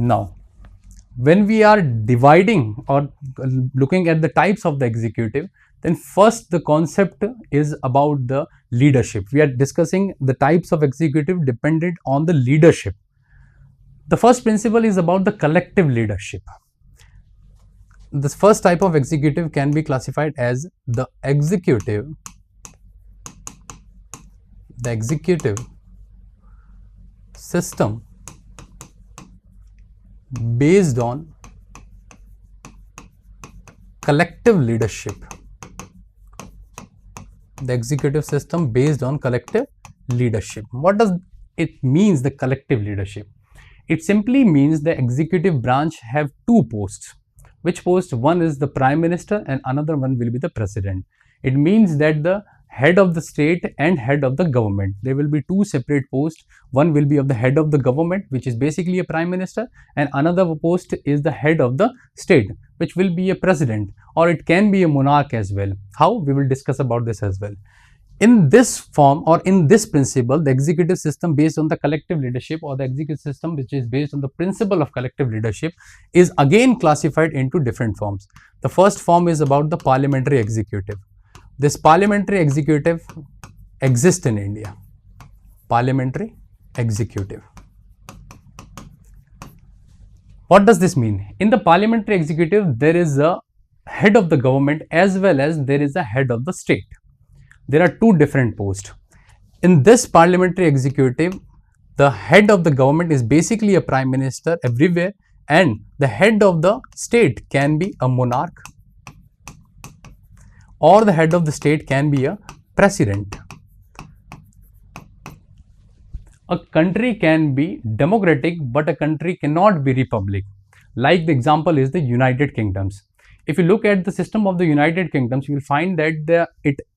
Now, when we are dividing or looking at the types of the executive, then first the concept is about the leadership. We are discussing the types of executive dependent on the leadership. The first principle is about the collective leadership. This first type of executive can be classified as the executive system based on collective leadership. The executive system based on collective leadership. What does it means, the collective leadership? It simply means the executive branch have two posts. Which post? One is the Prime Minister and another one will be the President. It means that the head of the state and head of the government, there will be two separate posts. One will be of the head of the government, which is basically a Prime Minister, and another post is the head of the state, which will be a President, or it can be a monarch as well. How? We will discuss about this as well. In this form or in this principle, the executive system based on the collective leadership, or the executive system which is based on the principle of collective leadership, is again classified into different forms. The first form is about the parliamentary executive. This parliamentary executive exists in India. Parliamentary executive. What does this mean? In the parliamentary executive, there is a head of the government as well as there is a head of the state. There are two different posts. In this parliamentary executive, the head of the government is basically a prime minister everywhere, and the head of the state can be a monarch, or the head of the state can be a president. A country can be democratic, but a country cannot be republic. Like the example is the United Kingdoms. If you look at the system of the United Kingdoms, you will find that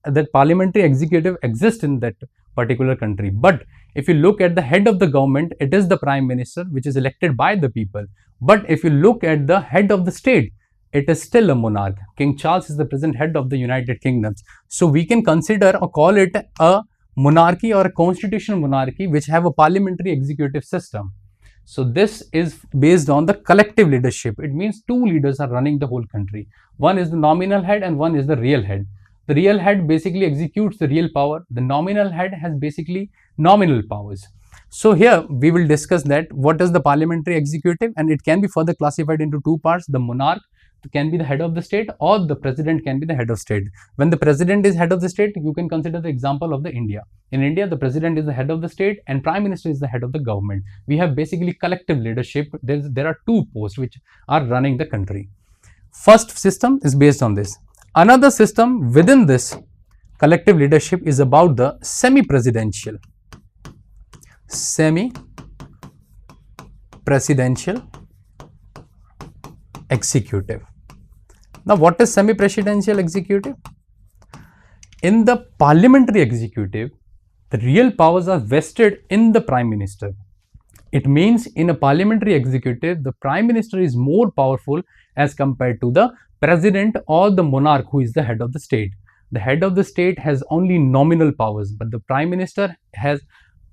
the parliamentary executive exists in that particular country. But if you look at the head of the government, it is the prime minister, which is elected by the people. But if you look at the head of the state, it is still a monarch. King Charles is the present head of the United Kingdoms. So we can consider or call it a monarchy or a constitutional monarchy which have a parliamentary executive system. So this is based on the collective leadership. It means two leaders are running the whole country. One is the nominal head and one is the real head. The real head basically executes the real power. The nominal head has basically nominal powers. So here we will discuss that what is the parliamentary executive, and it can be further classified into two parts. The monarch can be the head of the state, or the president can be the head of state. When the president is head of the state, you can consider the example of the India. In India, the president is the head of the state and prime minister is the head of the government. We have basically collective leadership. There are two posts which are running the country. First system is based on this. Another system within this collective leadership is about the semi-presidential executive. Now, what is semi-presidential executive? In the parliamentary executive, the real powers are vested in the prime minister. It means in a parliamentary executive, the prime minister is more powerful as compared to the president or the monarch, who is the head of the state. The head of the state has only nominal powers, but the prime minister has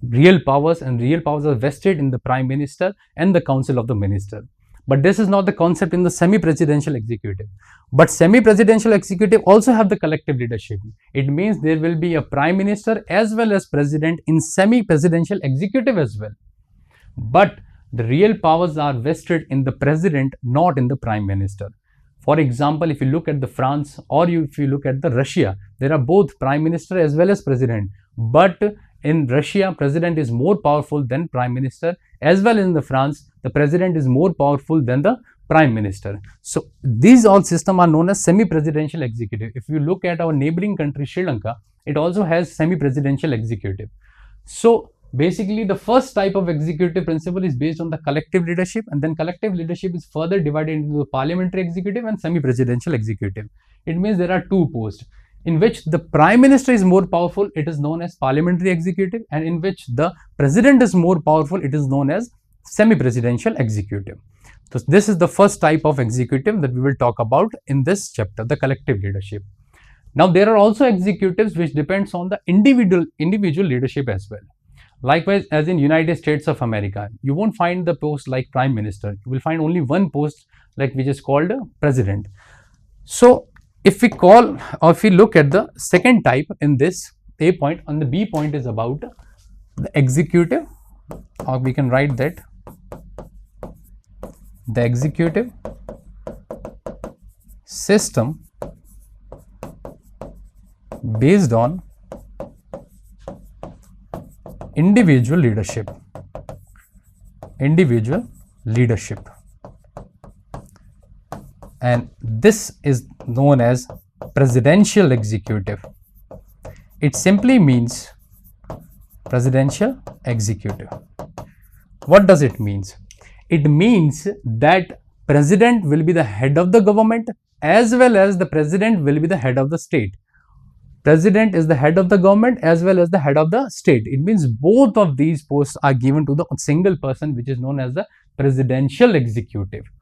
real powers, and real powers are vested in the prime minister and the council of the minister. But this is not the concept in the semi-presidential executive. But semi-presidential executive also have the collective leadership. It means there will be a prime minister as well as president in semi-presidential executive as well. But the real powers are vested in the president, not in the prime minister. For example, if you look at the France, or if you look at the Russia, there are both prime minister as well as president. But in Russia, president is more powerful than prime minister, as well as in the France, the president is more powerful than the prime minister. So these all systems are known as semi-presidential executive. If you look at our neighboring country Sri Lanka, it also has semi-presidential executive. So basically the first type of executive principle is based on the collective leadership, and then collective leadership is further divided into the parliamentary executive and semi-presidential executive. It means there are two posts. In which the prime minister is more powerful, it is known as parliamentary executive, and in which the president is more powerful, it is known as semi-presidential executive. So this is the first type of executive that we will talk about in this chapter, the collective leadership. Now there are also executives which depends on the individual leadership as well. Likewise, as in United States of America, you won't find the post like Prime Minister. You will find only one post like which is called President. So if we call or if we look at the second type in this A point, and the B point is about the executive, or we can write that the executive system based on individual leadership. And this is known as presidential executive. It simply means presidential executive. What does it mean? It means that president will be the head of the government as well as the president will be the head of the state. President is the head of the government as well as the head of the state. It means both of these posts are given to the single person, which is known as the presidential executive.